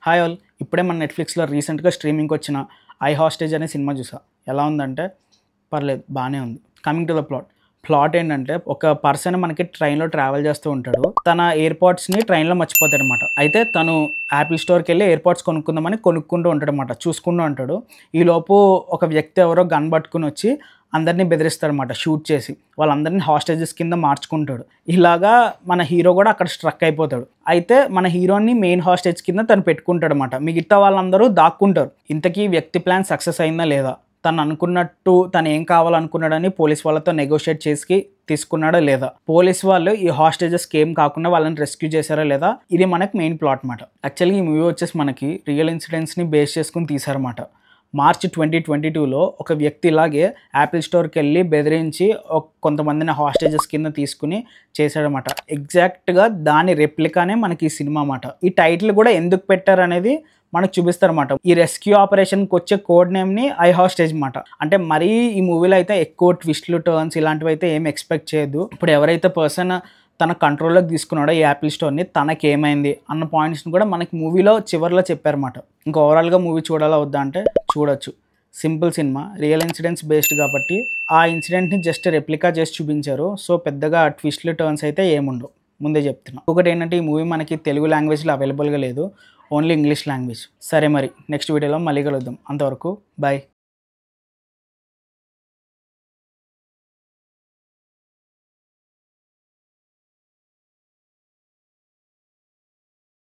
Hi all, ఇప్పుడే మన నెట్‌ఫ్లిక్స్‌లో రీసెంట్‌గా స్ట్రీమింగ్‌కి వచ్చిన 'ఐ హాస్టేజ్' అనే సినిమా చూసా. ఎలా ఉందంటే పర్లేదు బానే ఉంది. కమింగ్ టు ద ప్లాట్ ఏంటంటే ఒక పర్సన్ మనకి ట్రైన్‌లో ట్రావెల్ చేస్తూ ఉంటాడు. తన ఎయిర్‌పాడ్స్‌ని ట్రైన్‌లో మర్చిపోతాడనమాట. అయితే తను యాపిల్ స్టోర్‌కెళ్ళి ఎయిర్‌పాడ్స్ కొనుక్కుందామని కొనుక్కుంటూ ఉంటాడనమాట. చూసుకుంటూ ఉంటాడు. ఈలోపు ఒక వ్యక్తి ఎవరో గన్ పట్టుకొని వచ్చి అందరిని బెదిరిస్తాడనమాట షూట్ చేసి. వాళ్ళందరిని హాస్టేజెస్ కింద మార్చుకుంటాడు. ఇలాగా మన హీరో కూడా అక్కడ స్ట్రక్ అయిపోతాడు. అయితే మన హీరోని మెయిన్ హాస్టేజ్ కింద తను పెట్టుకుంటాడనమాట. మిగతా వాళ్ళందరూ దాక్కుంటారు. ఇంతకీ వ్యక్తి ప్లాన్ సక్సెస్ అయిందా లేదా? తను అనుకున్నట్టు తను ఏం కావాలనుకున్నాడని పోలీస్ వాళ్ళతో నెగోషియేట్ చేసి తీసుకున్నాడా లేదా? పోలీస్ వాళ్ళు ఈ హాస్టేజెస్కి ఏం కాకుండా వాళ్ళని రెస్క్యూ చేశారా లేదా? ఇది మనకి మెయిన్ ప్లాట్ అనమాట. యాక్చువల్గా ఈ మూవీ వచ్చేసి మనకి రియల్ ఇన్సిడెంట్స్ని బేస్ చేసుకుని తీశారన్నమాట. మార్చ్ 2022లో ఒక వ్యక్తి ఇలాగే యాపిల్ స్టోర్కి వెళ్ళి బెదిరించి కొంతమందిని హాస్టేజెస్ కింద తీసుకుని చేశాడనమాట. ఎగ్జాక్ట్గా దాని రెప్లికానే మనకి ఈ సినిమా అన్నమాట. ఈ టైటిల్ కూడా ఎందుకు పెట్టారనేది మనకు చూపిస్తారన్నమాట. ఈ రెస్క్యూ ఆపరేషన్కి వచ్చే కోడ్ నేమ్ని ఐ హాస్టేజ్ అన్నమాట. అంటే మరీ ఈ మూవీలో అయితే ఎక్కువ ట్విస్ట్లు టర్న్స్ ఇలాంటివి అయితే ఏం ఎక్స్పెక్ట్ చేయొద్దు. ఇప్పుడు ఎవరైతే పర్సన్ తన కంట్రోల్లోకి తీసుకున్నాడో ఈ యాపిల్ స్టోర్ని, తనకేమైంది అన్న పాయింట్స్ని కూడా మనకి మూవీలో చివరిలో చెప్పారన్నమాట. ఇంకా ఓవరాల్గా మూవీ చూడాలా వద్దా అంటే చూడొచ్చు. Simple cinema, real incidents based కాబట్టి ఆ ఇన్సిడెంట్ని జస్ట్ రెప్లికా చేసి చూపించారు. సో పెద్దగా ట్విస్ట్లు టర్న్స్ అయితే ఏముండవు, ముందే చెప్తున్నా. ఒకటి ఏంటంటే ఈ మూవీ మనకి తెలుగు లాంగ్వేజ్లో అవైలబుల్గా లేదు, ఓన్లీ ఇంగ్లీష్ లాంగ్వేజ్. సరే మరి నెక్స్ట్ వీడియోలో మళ్ళీ కలుద్దాం. అంతవరకు బాయ్.